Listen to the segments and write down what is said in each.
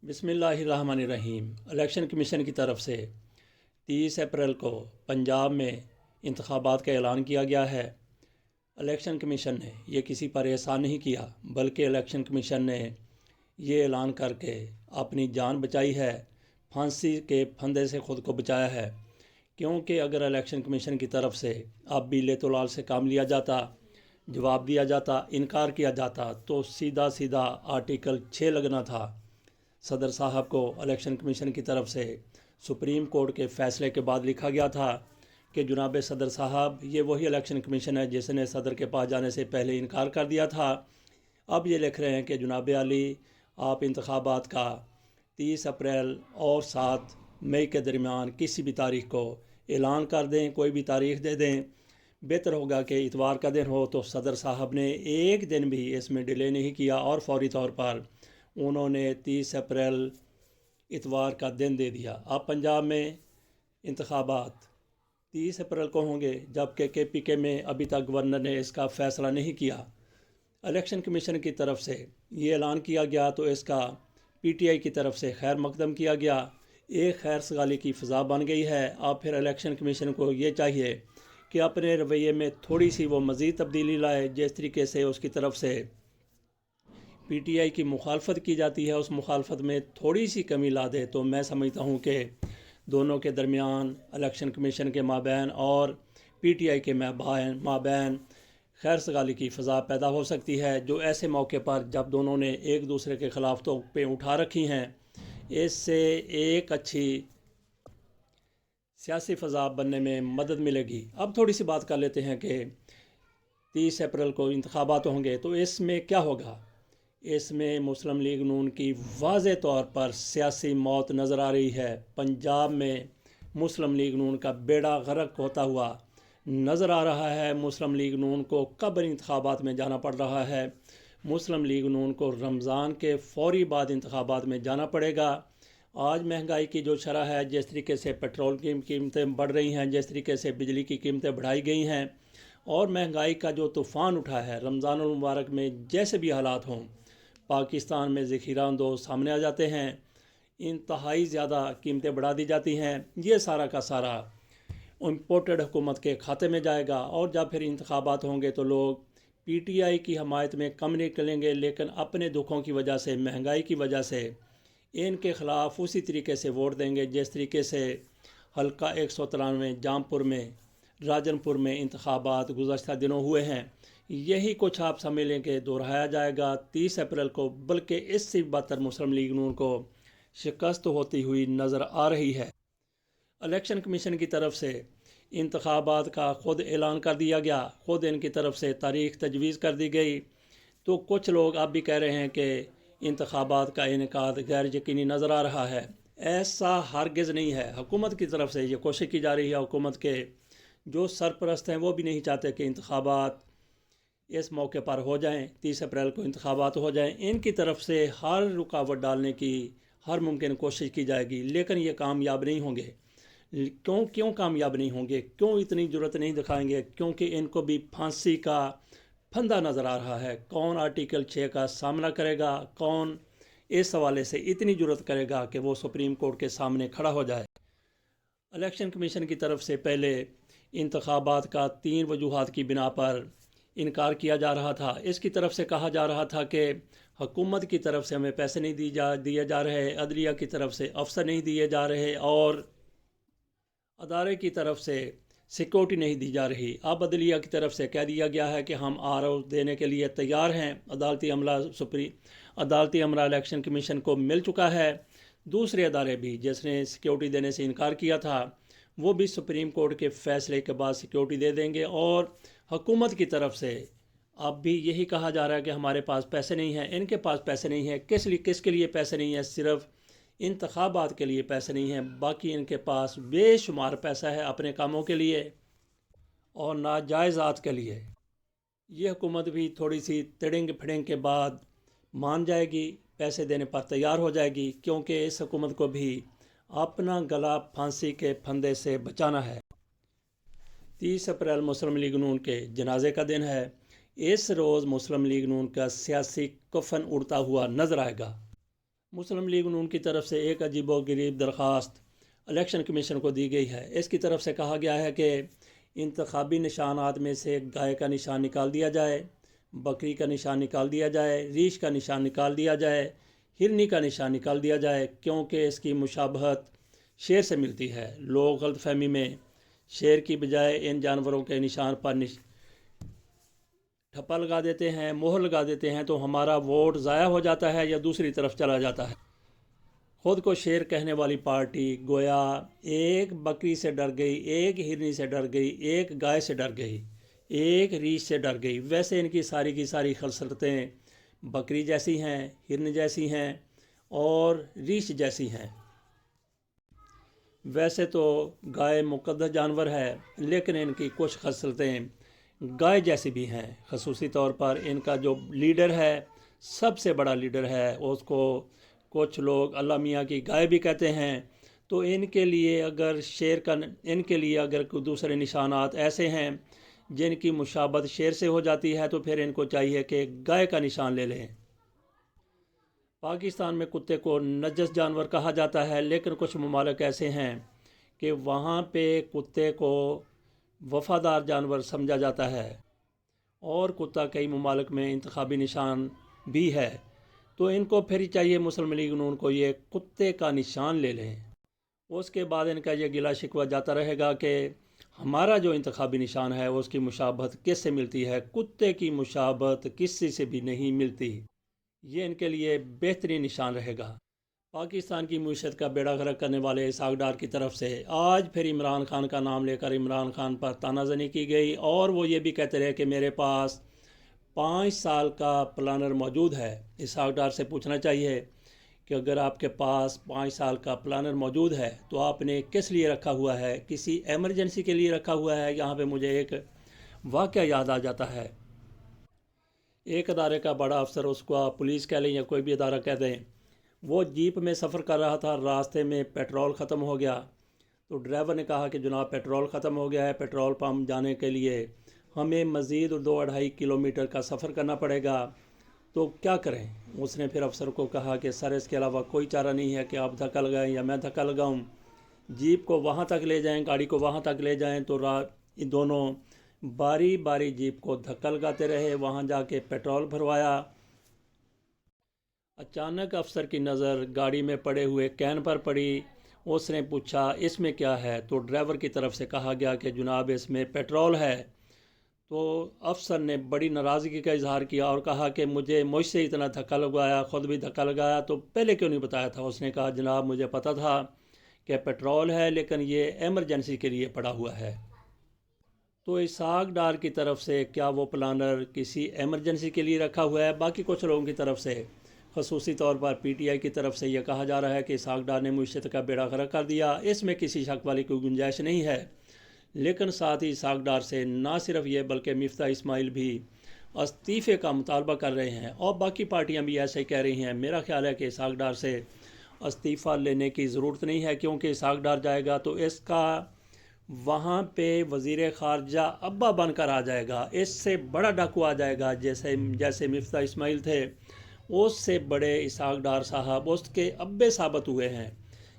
بسم اللہ الرحمن الرحیم۔ الیکشن کمیشن کی طرف سے 30 اپریل کو پنجاب میں انتخابات کا اعلان کیا گیا ہے۔ الیکشن کمیشن نے یہ کسی پر احسان نہیں کیا، بلکہ الیکشن کمیشن نے یہ اعلان کر کے اپنی جان بچائی ہے، پھانسی کے پھندے سے خود کو بچایا ہے۔ کیونکہ اگر الیکشن کمیشن کی طرف سے اب بھی لیت و لال سے کام لیا جاتا، جواب دیا جاتا، انکار کیا جاتا تو سیدھا آرٹیکل 6 لگنا تھا۔ صدر صاحب کو الیکشن کمیشن کی طرف سے سپریم کورٹ کے فیصلے کے بعد لکھا گیا تھا کہ جناب صدر صاحب، یہ وہی الیکشن کمیشن ہے جس نے صدر کے پاس جانے سے پہلے انکار کر دیا تھا۔ اب یہ لکھ رہے ہیں کہ جناب عالی، آپ انتخابات کا 30 اپریل اور 7 مئی کے درمیان کسی بھی تاریخ کو اعلان کر دیں، کوئی بھی تاریخ دے دیں۔ بہتر ہوگا کہ اتوار کا دن ہو۔ تو صدر صاحب نے ایک دن بھی اس میں ڈیلے نہیں کیا اور فوری طور پر انہوں نے 30 اپریل اتوار کا دن دے دیا۔ اب پنجاب میں انتخابات 30 اپریل کو ہوں گے، جبکہ KPK میں ابھی تک گورنر نے اس کا فیصلہ نہیں کیا۔ الیکشن کمیشن کی طرف سے یہ اعلان کیا گیا تو اس کا PTI کی طرف سے خیر مقدم کیا گیا، ایک خیر سگالی کی فضا بن گئی ہے۔ اب پھر الیکشن کمیشن کو یہ چاہیے کہ اپنے رویے میں تھوڑی سی وہ مزید تبدیلی لائے۔ جس طریقے سے اس کی طرف سے PTI کی مخالفت کی جاتی ہے، اس مخالفت میں تھوڑی سی کمی لا دے تو میں سمجھتا ہوں کہ دونوں کے درمیان، الیکشن کمیشن کے مابین اور PTI کے مابین خیر سگالی کی فضا پیدا ہو سکتی ہے، جو ایسے موقع پر جب دونوں نے ایک دوسرے کے خلاف توپیں اٹھا رکھی ہیں، اس سے ایک اچھی سیاسی فضا بننے میں مدد ملے گی۔ اب تھوڑی سی بات کر لیتے ہیں کہ 30 اپریل کو انتخابات ہوں گے تو اس میں کیا ہوگا۔ اس میں مسلم لیگ نون کی واضح طور پر سیاسی موت نظر آ رہی ہے۔ پنجاب میں مسلم لیگ نون کا بیڑا غرق ہوتا ہوا نظر آ رہا ہے۔ مسلم لیگ نون کو قبل انتخابات میں جانا پڑ رہا ہے۔ مسلم لیگ نون کو رمضان کے فوری بعد انتخابات میں جانا پڑے گا۔ آج مہنگائی کی جو شرح ہے، جس طریقے سے پیٹرول کی قیمتیں بڑھ رہی ہیں، جس طریقے سے بجلی کی قیمتیں بڑھائی گئی ہیں، اور مہنگائی کا جو طوفان اٹھا ہے، رمضان المبارک میں جیسے بھی حالات ہوں، پاکستان میں ذخیرہ اندوز سامنے آ جاتے ہیں، انتہائی زیادہ قیمتیں بڑھا دی جاتی ہیں۔ یہ سارا کا سارا امپورٹڈ حکومت کے کھاتے میں جائے گا، اور جب پھر انتخابات ہوں گے تو لوگ PTI کی حمایت میں کم نکلیں گے، لیکن اپنے دکھوں کی وجہ سے، مہنگائی کی وجہ سے ان کے خلاف اسی طریقے سے ووٹ دیں گے جس طریقے سے حلقہ 193 جام پور میں، راجن پور میں انتخابات گزشتہ دنوں ہوئے ہیں۔ یہی کچھ آپ سمجھ لیں کہ دہرایا جائے گا 30 اپریل کو، بلکہ اس سے بدتر مسلم لیگ نون کو شکست ہوتی ہوئی نظر آ رہی ہے۔ الیکشن کمیشن کی طرف سے انتخابات کا خود اعلان کر دیا گیا، خود ان کی طرف سے تاریخ تجویز کر دی گئی، تو کچھ لوگ اب بھی کہہ رہے ہیں کہ انتخابات کا انعقاد غیر یقینی نظر آ رہا ہے۔ ایسا ہرگز نہیں ہے۔ حکومت کی طرف سے یہ کوشش کی جا رہی ہے، حکومت کے جو سرپرست ہیں وہ بھی نہیں چاہتے کہ انتخابات اس موقع پر ہو جائیں، 30 اپریل کو انتخابات ہو جائیں۔ ان کی طرف سے ہر رکاوٹ ڈالنے کی ہر ممکن کوشش کی جائے گی، لیکن یہ کامیاب نہیں ہوں گے۔ کیوں کامیاب نہیں ہوں گے؟ کیوں اتنی جرأت نہیں دکھائیں گے؟ کیونکہ ان کو بھی پھانسی کا پھندا نظر آ رہا ہے۔ کون آرٹیکل 6 کا سامنا کرے گا؟ کون اس حوالے سے اتنی جرأت کرے گا کہ وہ سپریم کورٹ کے سامنے کھڑا ہو جائے؟ الیکشن کمیشن کی طرف سے پہلے انتخابات کا 3 وجوہات کی بنا پر انکار کیا جا رہا تھا۔ اس کی طرف سے کہا جا رہا تھا کہ حکومت کی طرف سے ہمیں پیسے نہیں دیے جا رہے، عدلیہ کی طرف سے افسر نہیں دیے جا رہے، اور ادارے کی طرف سے سیکورٹی نہیں دی جا رہی۔ اب عدلیہ کی طرف سے کہہ دیا گیا ہے کہ ہم RO دینے کے لیے تیار ہیں۔ عدالتی عملہ الیکشن کمیشن کو مل چکا ہے۔ دوسرے ادارے بھی جس نے سیکورٹی دینے سے انکار کیا تھا، وہ بھی سپریم کورٹ کے فیصلے کے بعد سیکورٹی دے دیں گے۔ اور حکومت کی طرف سے اب بھی یہی کہا جا رہا ہے کہ ہمارے پاس پیسے نہیں ہیں، ان کے پاس پیسے نہیں ہیں۔ کس کے لیے پیسے نہیں ہیں؟ صرف انتخابات کے لیے پیسے نہیں ہیں، باقی ان کے پاس بے شمار پیسہ ہے اپنے کاموں کے لیے اور ناجائزات کے لیے۔ یہ حکومت بھی تھوڑی سی تڑنگ پھڑنگ کے بعد مان جائے گی، پیسے دینے پر تیار ہو جائے گی، کیونکہ اس حکومت کو بھی اپنا گلا پھانسی کے پھندے سے بچانا ہے۔ 30 اپریل مسلم لیگ نون کے جنازے کا دن ہے۔ اس روز مسلم لیگ نون کا سیاسی کفن اڑتا ہوا نظر آئے گا۔ مسلم لیگ نون کی طرف سے ایک عجیب و غریب درخواست الیکشن کمیشن کو دی گئی ہے۔ اس کی طرف سے کہا گیا ہے کہ انتخابی نشانات میں سے گائے کا نشان نکال دیا جائے، بکری کا نشان نکال دیا جائے، ریچھ کا نشان نکال دیا جائے، ہرنی کا نشان نکال دیا جائے، کیونکہ اس کی مشابہت شیر سے ملتی ہے۔ لوگ غلط فہمی میں شیر کی بجائے ان جانوروں کے نشان پر ٹھپا لگا دیتے ہیں، مہر لگا دیتے ہیں، تو ہمارا ووٹ ضائع ہو جاتا ہے یا دوسری طرف چلا جاتا ہے۔ خود کو شیر کہنے والی پارٹی گویا ایک بکری سے ڈر گئی، ایک ہرنی سے ڈر گئی، ایک گائے سے ڈر گئی، ایک ریچھ سے ڈر گئی۔ ویسے ان کی ساری خصلتیں بکری جیسی ہیں، ہرن جیسی ہیں اور ریچھ جیسی ہیں۔ ویسے تو گائے مقدس جانور ہے، لیکن ان کی کچھ خصلتیں گائے جیسی بھی ہیں۔ خصوصی طور پر ان کا جو لیڈر ہے، سب سے بڑا لیڈر ہے، اس کو کچھ لوگ اللہ میاں کی گائے بھی کہتے ہیں۔ تو ان کے لیے اگر کوئی دوسرے نشانات ایسے ہیں جن کی مشابہت شیر سے ہو جاتی ہے، تو پھر ان کو چاہیے کہ گائے کا نشان لے لیں۔ پاکستان میں کتے کو نجس جانور کہا جاتا ہے، لیکن کچھ ممالک ایسے ہیں کہ وہاں پہ کتے کو وفادار جانور سمجھا جاتا ہے، اور کتا کئی ممالک میں انتخابی نشان بھی ہے۔ تو ان کو پھر چاہیے مسلم لیگ نون کو یہ کتے کا نشان لے لیں۔ اس کے بعد ان کا یہ گلا شکوہ جاتا رہے گا کہ ہمارا جو انتخابی نشان ہے اس کی مشابہت کس سے ملتی ہے، کتے کی مشابہت کسی سے بھی نہیں ملتی۔ یہ ان کے لیے بہترین نشان رہے گا۔ پاکستان کی معیشت کا بیڑا غرق کرنے والے اسحاق ڈار کی طرف سے آج پھر عمران خان کا نام لے کر عمران خان پر تانا زنی کی گئی، اور وہ یہ بھی کہتے رہے کہ میرے پاس 5 سال کا پلانر موجود ہے۔ اسحاق ڈار سے پوچھنا چاہیے کہ اگر آپ کے پاس 5 سال کا پلانر موجود ہے تو آپ نے کس لیے رکھا ہوا ہے؟ کسی ایمرجنسی کے لیے رکھا ہوا ہے؟ یہاں پہ مجھے ایک واقعہ یاد آ جاتا ہے۔ ایک ادارے کا بڑا افسر، اس کو آپ پولیس کہہ لیں یا کوئی بھی ادارہ کہہ دیں، وہ جیپ میں سفر کر رہا تھا، راستے میں پیٹرول ختم ہو گیا، تو ڈرائیور نے کہا کہ جناب پیٹرول ختم ہو گیا ہے، پیٹرول پمپ جانے کے لیے ہمیں مزید 2-2.5 کلومیٹر کا سفر کرنا پڑے گا، تو کیا کریں؟ اس نے پھر افسر کو کہا کہ سر اس کے علاوہ کوئی چارہ نہیں ہے کہ آپ دھکا لگائیں یا میں دھکا لگاؤں، جیپ کو وہاں تک لے جائیں، گاڑی کو وہاں تک لے جائیں۔ تو دونوں باری باری جیپ کو دھکا لگاتے رہے، وہاں جا کے پیٹرول بھروایا۔ اچانک افسر کی نظر گاڑی میں پڑے ہوئے کین پر پڑی۔ اس نے پوچھا اس میں کیا ہے؟ تو ڈرائیور کی طرف سے کہا گیا کہ جناب اس میں پیٹرول ہے۔ تو افسر نے بڑی ناراضگی کا اظہار کیا اور کہا کہ مجھ سے اتنا دھکا لگوایا، خود بھی دھکا لگایا، تو پہلے کیوں نہیں بتایا تھا؟ اس نے کہا جناب مجھے پتا تھا کہ پیٹرول ہے، لیکن یہ ایمرجنسی کے لیے پڑا ہوا ہے۔ تو اسحاق ڈار کی طرف سے کیا وہ پلانر کسی ایمرجنسی کے لیے رکھا ہوا ہے؟ باقی کچھ لوگوں کی طرف سے، خصوصی طور پر پی ٹی آئی کی طرف سے یہ کہا جا رہا ہے کہ اسحاق ڈار نے معیشت کا بیڑا غرق کر دیا۔ اس میں کسی شک والی کوئی گنجائش نہیں ہے، لیکن ساتھ ہی اسحاق ڈار سے نہ صرف یہ بلکہ مفتاح اسماعیل بھی استعفے کا مطالبہ کر رہے ہیں، اور باقی پارٹیاں بھی ایسے ہی کہہ رہی ہیں۔ میرا خیال ہے کہ اسحاق ڈار سے استعفیٰ لینے کی ضرورت نہیں ہے، کیونکہ اسحاق ڈار جائے گا تو اس کا وہاں پہ وزیر خارجہ ابا بن کر آ جائے گا، اس سے بڑا ڈاکو آ جائے گا، جیسے مفتاح اسماعیل تھے اس سے بڑے اسحاق ڈار صاحب اس کے ابے ثابت ہوئے ہیں۔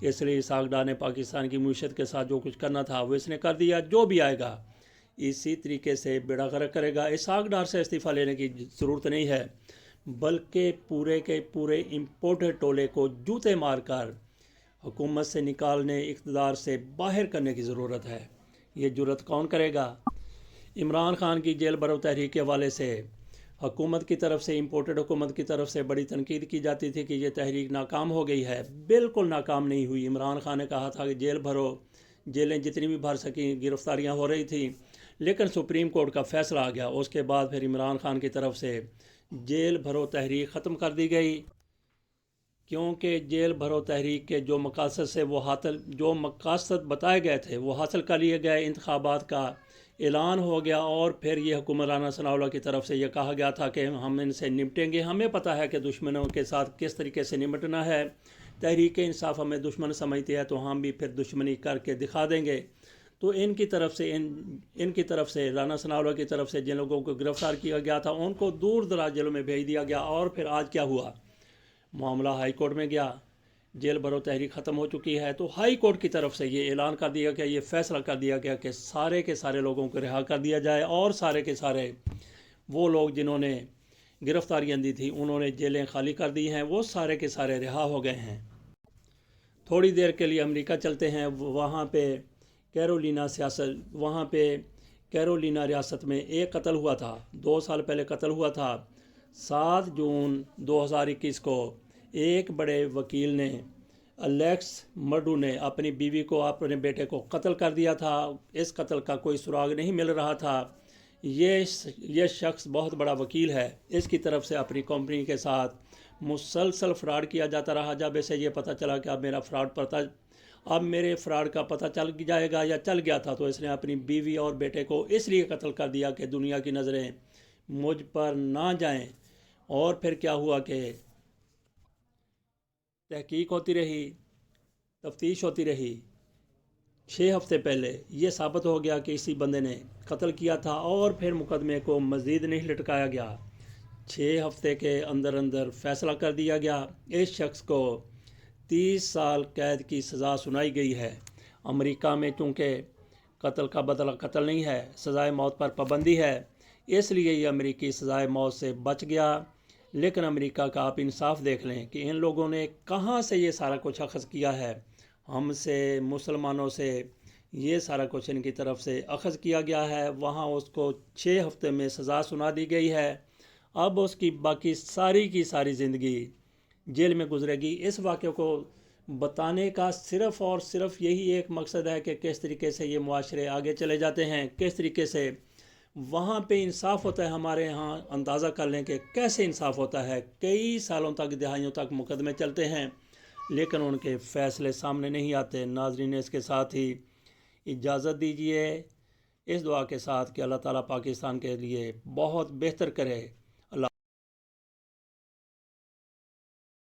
اس لیے اسحاق ڈار نے پاکستان کی معیشت کے ساتھ جو کچھ کرنا تھا وہ اس نے کر دیا، جو بھی آئے گا اسی طریقے سے بیڑا غرق کرے گا۔ اسحاق ڈار سے استعفیٰ لینے کی ضرورت نہیں ہے، بلکہ پورے کے پورے امپورٹڈ ٹولے کو جوتے مار کر حکومت سے نکالنے، اقتدار سے باہر کرنے کی ضرورت ہے۔ یہ جرأت کون کرے گا؟ عمران خان کی جیل بھرو تحریک کے حوالے سے حکومت کی طرف سے، امپورٹڈ حکومت کی طرف سے بڑی تنقید کی جاتی تھی کہ یہ تحریک ناکام ہو گئی ہے۔ بالکل ناکام نہیں ہوئی۔ عمران خان نے کہا تھا کہ جیل بھرو، جیلیں جتنی بھی بھر سکیں، گرفتاریاں ہو رہی تھیں، لیکن سپریم کورٹ کا فیصلہ آ گیا۔ اس کے بعد پھر عمران خان کی طرف سے جیل بھرو تحریک ختم کر دی گئی، کیونکہ جیل بھرو تحریک کے جو مقاصد بتائے گئے تھے وہ حاصل کر لیے گئے۔ انتخابات کا اعلان ہو گیا، اور پھر یہ حکومت رانا ثناء اللہ کی طرف سے یہ کہا گیا تھا کہ ہم ان سے نمٹیں گے، ہمیں پتہ ہے کہ دشمنوں کے ساتھ کس طریقے سے نمٹنا ہے، تحریک انصاف ہمیں دشمن سمجھتی ہے تو ہم بھی پھر دشمنی کر کے دکھا دیں گے۔ تو ان کی طرف سے رانا ثناء اللہ کی طرف سے جن لوگوں کو گرفتار کیا گیا تھا ان کو دور دراز جیلوں میں بھیج دیا گیا۔ اور پھر آج کیا ہوا؟ معاملہ ہائی کورٹ میں گیا، جیل بھرو تحریک ختم ہو چکی ہے، تو ہائی کورٹ کی طرف سے یہ اعلان کر دیا گیا، یہ فیصلہ کر دیا گیا کہ سارے کے سارے لوگوں کو رہا کر دیا جائے، اور سارے کے سارے وہ لوگ جنہوں نے گرفتاریاں دی تھی انہوں نے جیلیں خالی کر دی ہیں، وہ سارے کے سارے رہا ہو گئے ہیں۔ تھوڑی دیر کے لیے امریکہ چلتے ہیں، وہاں پہ کیرولینا ریاست میں ایک قتل ہوا تھا، 2 سال پہلے قتل ہوا تھا۔ 7 جون 2021 کو ایک بڑے وکیل نے، الیکس مرڈو نے، اپنی بیوی کو، اپنے بیٹے کو قتل کر دیا تھا۔ اس قتل کا کوئی سراغ نہیں مل رہا تھا۔ یہ شخص بہت بڑا وکیل ہے، اس کی طرف سے اپنی کمپنی کے ساتھ مسلسل فراڈ کیا جاتا رہا۔ جب اسے یہ پتہ چلا کہ اب میرے فراڈ کا پتہ چل جائے گا یا چل گیا تھا، تو اس نے اپنی بیوی اور بیٹے کو اس لیے قتل کر دیا کہ دنیا کی نظریں مجھ پر نہ جائیں۔ اور پھر کیا ہوا کہ تحقیق ہوتی رہی، تفتیش ہوتی رہی۔ 6 ہفتے پہلے یہ ثابت ہو گیا کہ اسی بندے نے قتل کیا تھا، اور پھر مقدمے کو مزید نہیں لٹکایا گیا۔ 6 ہفتے کے اندر اندر فیصلہ کر دیا گیا۔ اس شخص کو 30 سال قید کی سزا سنائی گئی ہے۔ امریکہ میں چونکہ قتل کا بدلہ قتل نہیں ہے، سزائے موت پر پابندی ہے، اس لیے یہ امریکی سزائے موت سے بچ گیا۔ لیکن امریکہ کا آپ انصاف دیکھ لیں کہ ان لوگوں نے کہاں سے یہ سارا کچھ اخذ کیا ہے۔ ہم سے، مسلمانوں سے یہ سارا کچھ ان کی طرف سے اخذ کیا گیا ہے۔ وہاں اس کو 6 ہفتے میں سزا سنا دی گئی ہے۔ اب اس کی باقی ساری کی ساری زندگی جیل میں گزرے گی۔ اس واقعے کو بتانے کا صرف اور صرف یہی ایک مقصد ہے کہ کس طریقے سے یہ معاشرے آگے چلے جاتے ہیں، کس طریقے سے وہاں پہ انصاف ہوتا ہے۔ ہمارے ہاں اندازہ کر لیں کہ کیسے انصاف ہوتا ہے۔ کئی سالوں تک، دہائیوں تک مقدمے چلتے ہیں، لیکن ان کے فیصلے سامنے نہیں آتے۔ ناظرین، اس کے ساتھ ہی اجازت دیجیے، اس دعا کے ساتھ کہ اللہ تعالیٰ پاکستان کے لیے بہت بہتر کرے۔